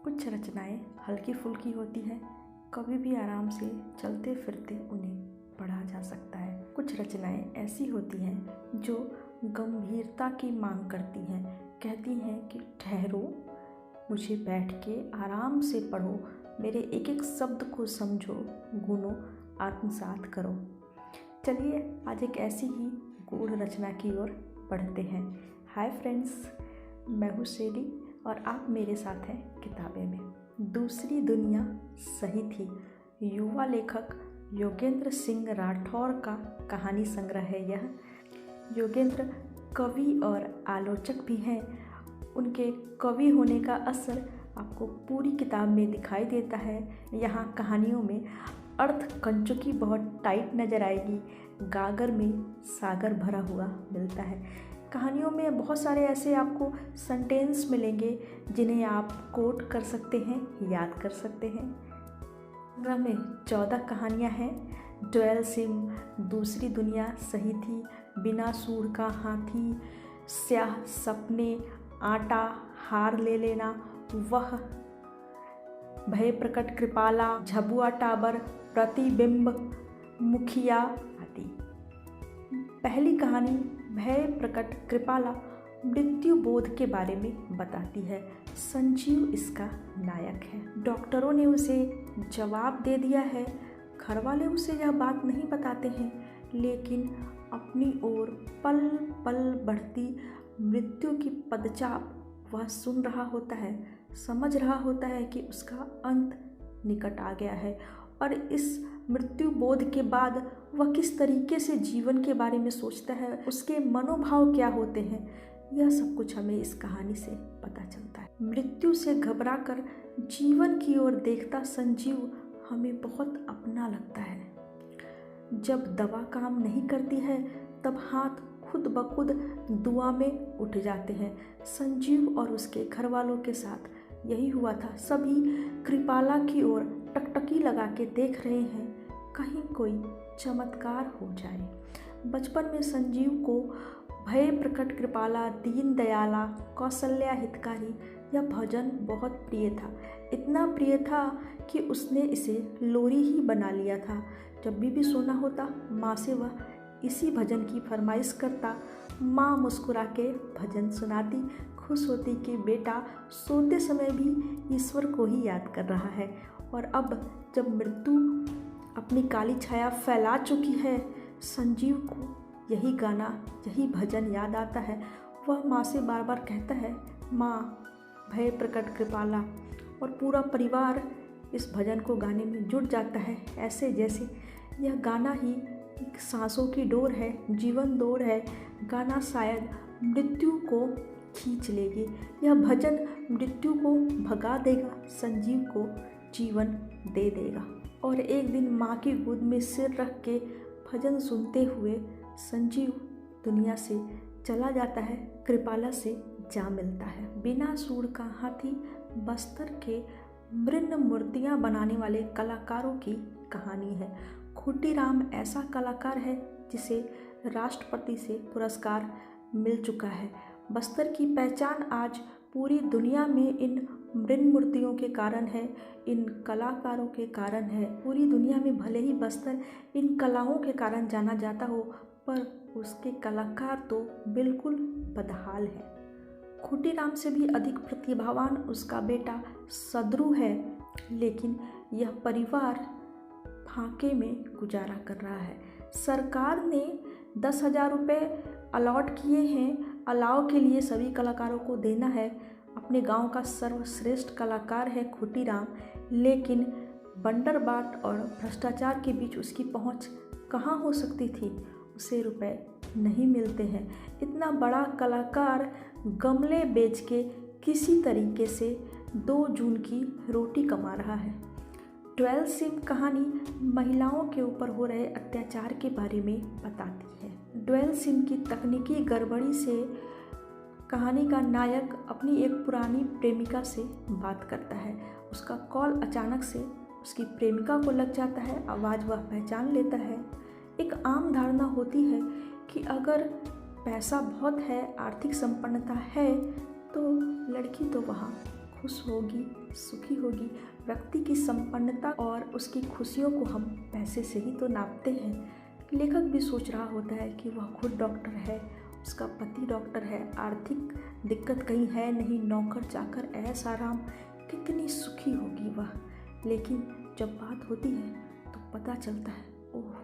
कुछ रचनाएं हल्की फुल्की होती हैं, कभी भी आराम से चलते फिरते उन्हें पढ़ा जा सकता है। कुछ रचनाएं ऐसी होती हैं जो गंभीरता की मांग करती हैं, कहती हैं कि ठहरो, मुझे बैठ के आराम से पढ़ो, मेरे एक एक शब्द को समझो, गुनो, आत्मसात करो। चलिए आज एक ऐसी ही गूढ़ रचना की ओर बढ़ते हैं। हाय फ्रेंड्स, मैं हूँ शेरी और आप मेरे साथ हैं किताबें में। दूसरी दुनिया सही थी, युवा लेखक योगेंद्र सिंह राठौर का कहानी संग्रह है यह। योगेंद्र कवि और आलोचक भी हैं। उनके कवि होने का असर आपको पूरी किताब में दिखाई देता है। यहाँ कहानियों में अर्थ कंचुकी बहुत टाइट नज़र आएगी, गागर में सागर भरा हुआ मिलता है। कहानियों में बहुत सारे ऐसे आपको सेंटेंस मिलेंगे जिन्हें आप कोट कर सकते हैं, याद कर सकते हैं। संग्रह में 14 कहानियाँ हैं। ड्वेल सिम, दूसरी दुनिया सही थी, बिना सूर का हाथी, स्याह सपने, आटा, हार ले लेना, वह, भय प्रकट कृपाला, झबुआ टाबर, प्रतिबिंब, मुखिया आदि। पहली कहानी भय प्रकट कृपाला मृत्यु बोध के बारे में बताती है। संजीव इसका नायक है। डॉक्टरों ने उसे जवाब दे दिया है। घर वाले उसे यह बात नहीं बताते हैं, लेकिन अपनी ओर पल पल बढ़ती मृत्यु की पदचाप वह सुन रहा होता है, समझ रहा होता है कि उसका अंत निकट आ गया है। और इस मृत्यु बोध के बाद वह किस तरीके से जीवन के बारे में सोचता है, उसके मनोभाव क्या होते हैं, यह सब कुछ हमें इस कहानी से पता चलता है। मृत्यु से घबराकर जीवन की ओर देखता संजीव हमें बहुत अपना लगता है। जब दवा काम नहीं करती है तब हाथ खुद ब खुद दुआ में उठ जाते हैं। संजीव और उसके घर वालों के साथ यही हुआ था। सभी कृपाला की ओर टकटकी लगा के देख रहे हैं, कहीं कोई चमत्कार हो जाए। बचपन में संजीव को भय प्रकट कृपाला, दीन दयाला, कौशल्या हितकारी यह भजन बहुत प्रिय था। इतना प्रिय था कि उसने इसे लोरी ही बना लिया था। जब भी सोना होता माँ से वह इसी भजन की फरमाइश करता। माँ मुस्कुरा के भजन सुनाती, खुश होती कि बेटा सोते समय भी ईश्वर को ही याद कर रहा है। और अब जब मृत्यु अपनी काली छाया फैला चुकी है, संजीव को यही गाना, यही भजन याद आता है। वह माँ से बार बार कहता है, माँ भय प्रकट कृपाला, और पूरा परिवार इस भजन को गाने में जुट जाता है, ऐसे जैसे यह गाना ही एक सांसों की डोर है, जीवन डोर है। गाना शायद मृत्यु को खींच लेगी, यह भजन मृत्यु को भगा देगा, संजीव को जीवन दे देगा। और एक दिन माँ की गोद में सिर रख के भजन सुनते हुए संजीव दुनिया से चला जाता है, कृपाला से जा मिलता है। बिना सूर का हाथी बस्तर के मृण मूर्तियाँ बनाने वाले कलाकारों की कहानी है। खूटीराम ऐसा कलाकार है जिसे राष्ट्रपति से पुरस्कार मिल चुका है। बस्तर की पहचान आज पूरी दुनिया में इन मृण मूर्तियों के कारण है, इन कलाकारों के कारण है। पूरी दुनिया में भले ही बस्तर इन कलाओं के कारण जाना जाता हो, पर उसके कलाकार तो बिल्कुल बदहाल है। खूटीराम से भी अधिक प्रतिभावान उसका बेटा सदरू है, लेकिन यह परिवार फाके में गुजारा कर रहा है। सरकार ने 10,000 रुपये अलॉट किए हैं, अलाव के लिए सभी कलाकारों को देना है। अपने गांव का सर्वश्रेष्ठ कलाकार है खूटीराम, लेकिन बंदरबाट और भ्रष्टाचार के बीच उसकी पहुंच कहाँ हो सकती थी, उसे रुपए नहीं मिलते हैं। इतना बड़ा कलाकार गमले बेच के किसी तरीके से 2 जून की रोटी कमा रहा है। 12 सिम कहानी महिलाओं के ऊपर हो रहे अत्याचार के बारे में बताती है। 12 सिम की तकनीकी गड़बड़ी से कहानी का नायक अपनी एक पुरानी प्रेमिका से बात करता है। उसका कॉल अचानक से उसकी प्रेमिका को लग जाता है, आवाज़ वह पहचान लेता है। एक आम धारणा होती है कि अगर पैसा बहुत है, आर्थिक संपन्नता है, तो लड़की तो वहाँ खुश होगी, सुखी होगी। व्यक्ति की संपन्नता और उसकी खुशियों को हम पैसे से ही तो नापते हैं। लेखक भी सोच रहा होता है कि वह खुद डॉक्टर है, उसका पति डॉक्टर है, आर्थिक दिक्कत कहीं है नहीं, नौकर चाकर ऐश आराम, कितनी सुखी होगी वह। लेकिन जब बात होती है तो पता चलता है, ओह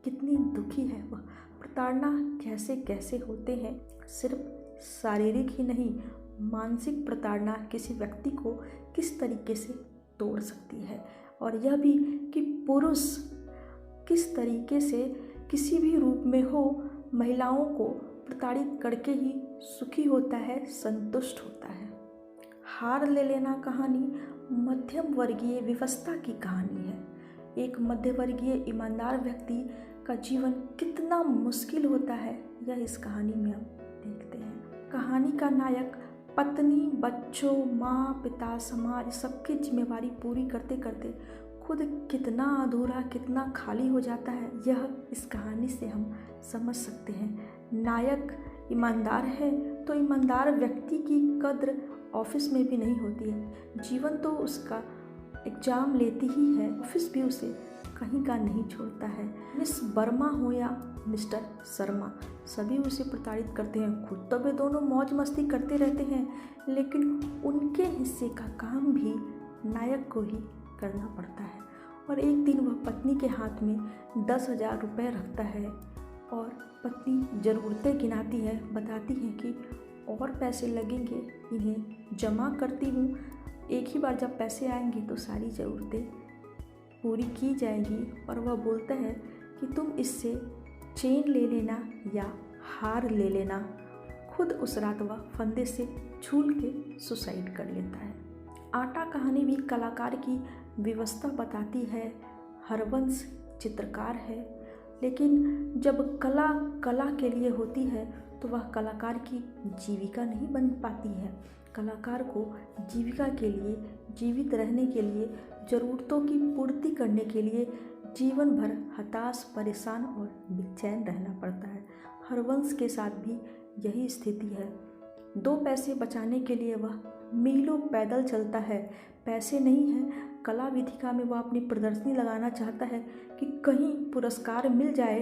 कितनी दुखी है वह। प्रताड़ना कैसे कैसे होते हैं, सिर्फ शारीरिक ही नहीं, मानसिक प्रताड़ना किसी व्यक्ति को किस तरीके से तोड़ सकती है। और यह भी कि पुरुष किस तरीके से किसी भी रूप में हो, महिलाओं को प्रताड़ित करके ही सुखी होता है, संतुष्ट होता है। हार ले लेना कहानी मध्यम वर्गीय विवशता की कहानी है। एक मध्य वर्गीय ईमानदार व्यक्ति का जीवन कितना मुश्किल होता है, यह इस कहानी में हम देखते हैं। कहानी का नायक पत्नी, बच्चों, माँ, पिता, समाज सबकी जिम्मेवारी पूरी करते करते खुद कितना अधूरा, कितना खाली हो जाता है, यह इस कहानी से हम समझ सकते हैं। नायक ईमानदार है तो ईमानदार व्यक्ति की कद्र ऑफिस में भी नहीं होती है। जीवन तो उसका एग्जाम लेती ही है, ऑफिस भी उसे कहीं का नहीं छोड़ता है। मिस वर्मा हो या मिस्टर शर्मा, सभी उसे प्रताड़ित करते हैं। खुद तो वे दोनों मौज मस्ती करते रहते हैं, लेकिन उनके हिस्से का काम भी नायक को ही करना पड़ता है। और एक दिन वह पत्नी के हाथ में 10,000 रुपये रखता है और पत्नी ज़रूरतें गिनाती है, बताती है कि और पैसे लगेंगे, इन्हें जमा करती हूँ, एक ही बार जब पैसे आएंगे तो सारी ज़रूरतें पूरी की जाएगी। और वह बोलता है कि तुम इससे चेन ले लेना या हार ले लेना। खुद उस रात वह फंदे से झूल के सुसाइड कर लेता है। आटा कहानी भी कलाकार की व्यवस्था बताती है। हरवंश चित्रकार है, लेकिन जब कला के लिए होती है तो वह कलाकार की जीविका नहीं बन पाती है। कलाकार को जीविका के लिए, जीवित रहने के लिए, ज़रूरतों की पूर्ति करने के लिए जीवन भर हताश, परेशान और बेचैन रहना पड़ता है। हरवंश के साथ भी यही स्थिति है। 2 पैसे बचाने के लिए वह मीलों पैदल चलता है। पैसे नहीं हैं, कला वेदिका में वह अपनी प्रदर्शनी लगाना चाहता है कि कहीं पुरस्कार मिल जाए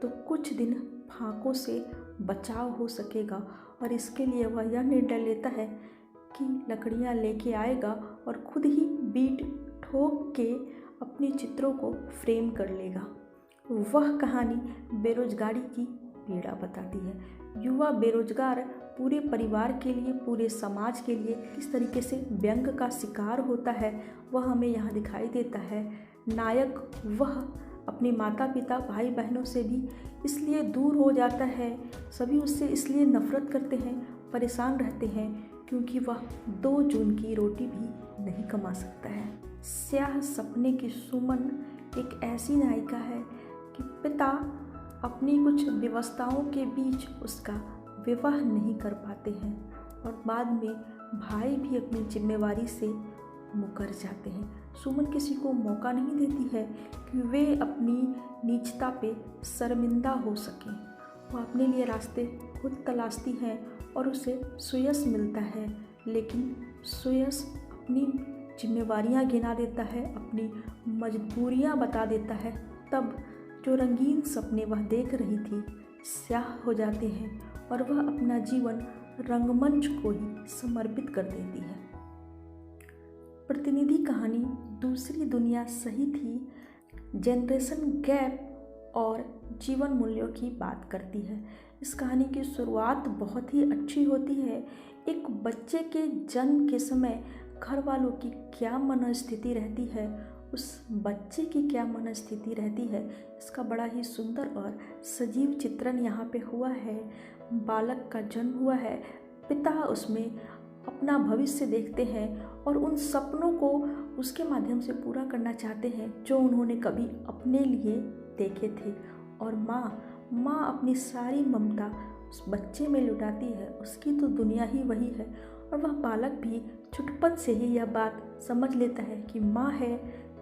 तो कुछ दिन फांकों से बचाव हो सकेगा। और इसके लिए वह यह निर्णय लेता है कि लकड़ियाँ लेके आएगा और खुद ही बीट ठोक के अपने चित्रों को फ्रेम कर लेगा। वह कहानी बेरोजगारी की पीड़ा बताती है। युवा बेरोजगार पूरे परिवार के लिए, पूरे समाज के लिए किस तरीके से व्यंग का शिकार होता है, वह हमें यहाँ दिखाई देता है। नायक वह अपने माता पिता, भाई बहनों से भी इसलिए दूर हो जाता है, सभी उससे इसलिए नफरत करते हैं, परेशान रहते हैं, क्योंकि वह 2 जून की रोटी भी नहीं कमा सकता है। स्याह सपने की सुमन एक ऐसी नायिका है कि पिता अपनी कुछ व्यवस्थाओं के बीच उसका विवाह नहीं कर पाते हैं और बाद में भाई भी अपनी जिम्मेवारी से मुकर जाते हैं। सुमन किसी को मौका नहीं देती है कि वे अपनी नीचता पे शर्मिंदा हो सकें। वह अपने लिए रास्ते खुद तलाशती है और उसे सुयश मिलता है, लेकिन सुयश अपनी जिम्मेवारियां गिना देता है, अपनी मजबूरियां बता देता है। तब जो रंगीन सपने वह देख रही थी स्याह हो जाते हैं और वह अपना जीवन रंगमंच को ही समर्पित कर देती है। प्रतिनिधि कहानी दूसरी दुनिया सही थी, जनरेशन गैप और जीवन मूल्यों की बात करती है। इस कहानी की शुरुआत बहुत ही अच्छी होती है। एक बच्चे के जन्म के समय घर वालों की क्या मनोस्थिति रहती है, उस बच्चे की क्या मनोस्थिति रहती है, इसका बड़ा ही सुंदर और सजीव चित्रण यहाँ पे हुआ है। बालक का जन्म हुआ है, पिता उसमें अपना भविष्य देखते हैं और उन सपनों को उसके माध्यम से पूरा करना चाहते हैं जो उन्होंने कभी अपने लिए देखे थे। और माँ अपनी सारी ममता उस बच्चे में लुटाती है, उसकी तो दुनिया ही वही है। और वह बालक भी छुटपन से ही यह बात समझ लेता है कि माँ है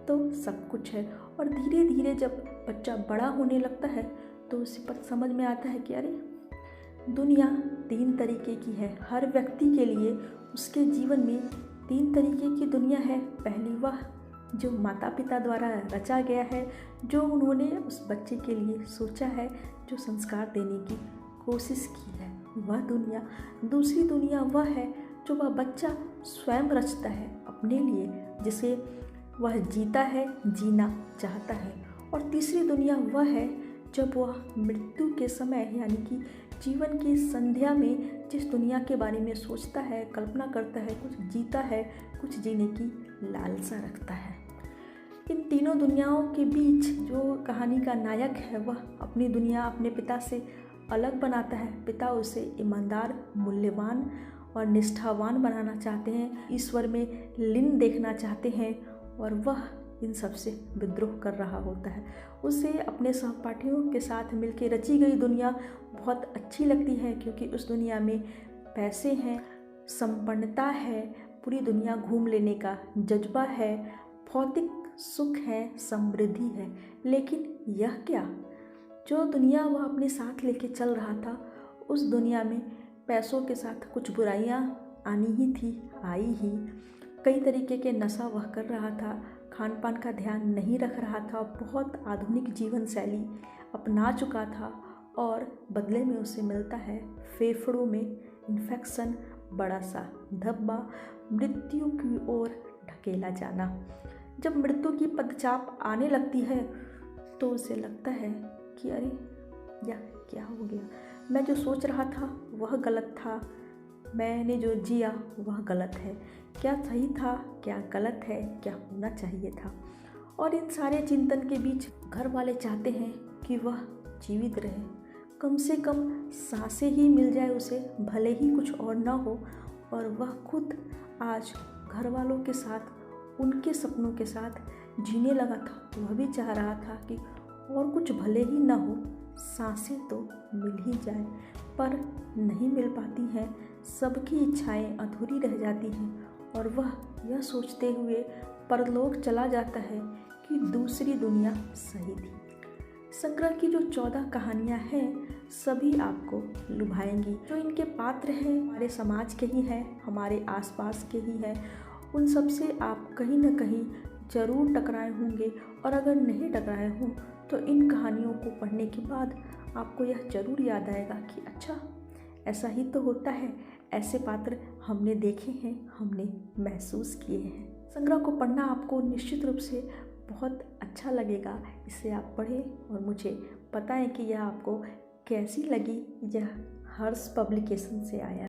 तो सब कुछ है। और धीरे धीरे जब बच्चा बड़ा होने लगता है तो उसे पर समझ में आता है कि अरे दुनिया 3 तरीके की है। हर व्यक्ति के लिए उसके जीवन में तीन तरीके की दुनिया है। पहली वह जो माता पिता द्वारा रचा गया है, जो उन्होंने उस बच्चे के लिए सोचा है, जो संस्कार देने की कोशिश की है, वह दुनिया। दूसरी दुनिया वह है जो वह बच्चा स्वयं रचता है अपने लिए, जिसे वह जीता है, जीना चाहता है। और तीसरी दुनिया वह है जब वह मृत्यु के समय यानी कि जीवन की संध्या में जिस दुनिया के बारे में सोचता है, कल्पना करता है, कुछ जीता है, कुछ जीने की लालसा रखता है। इन तीनों दुनियाओं के बीच जो कहानी का नायक है वह अपनी दुनिया अपने पिता से अलग बनाता है। पिता उसे ईमानदार, मूल्यवान और निष्ठावान बनाना चाहते हैं, ईश्वर में लीन देखना चाहते हैं, और वह इन सब से विद्रोह कर रहा होता है। उसे अपने सहपाठियों के साथ मिलकर रची गई दुनिया बहुत अच्छी लगती है, क्योंकि उस दुनिया में पैसे हैं, संपन्नता है, पूरी दुनिया घूम लेने का जज्बा है, भौतिक सुख है, समृद्धि है। लेकिन यह क्या, जो दुनिया वह अपने साथ लेके चल रहा था, उस दुनिया में पैसों के साथ कुछ बुराइयां आनी ही थी, आई ही। कई तरीके के नशा वह कर रहा था, खान पान का ध्यान नहीं रख रहा था, बहुत आधुनिक जीवन शैली अपना चुका था, और बदले में उसे मिलता है फेफड़ों में इन्फेक्शन, बड़ा सा धब्बा, मृत्यु की ओर ढकेला जाना। जब मृत्यु की पदचाप आने लगती है तो उसे लगता है कि अरे यह क्या हो गया, मैं जो सोच रहा था वह गलत था, मैंने जो जिया वह गलत है, क्या सही था, क्या गलत है, क्या होना चाहिए था। और इन सारे चिंतन के बीच घर वाले चाहते हैं कि वह जीवित रहे, कम से कम सांसें ही मिल जाए उसे, भले ही कुछ और ना हो। और वह खुद आज घर वालों के साथ, उनके सपनों के साथ जीने लगा था। वह भी चाह रहा था कि और कुछ भले ही ना हो, सांसें तो मिल ही जाए, पर नहीं मिल पाती हैं। सबकी इच्छाएं अधूरी रह जाती हैं, और वह यह सोचते हुए परलोक चला जाता है कि दूसरी दुनिया सही थी। संग्रह की जो 14 कहानियाँ हैं सभी आपको लुभाएंगी। जो इनके पात्र हैं हमारे समाज के ही हैं, हमारे आसपास के ही हैं, उन सब से आप कहीं ना कहीं ज़रूर टकराए होंगे। और अगर नहीं टकराए हों तो इन कहानियों को पढ़ने के बाद आपको यह ज़रूर याद आएगा कि अच्छा ऐसा ही तो होता है, ऐसे पात्र हमने देखे हैं, हमने महसूस किए हैं। संग्रह को पढ़ना आपको निश्चित रूप से बहुत अच्छा लगेगा। इसे आप पढ़ें और मुझे बताएं कि यह आपको कैसी लगी। यह हर्ष पब्लिकेशन से आया।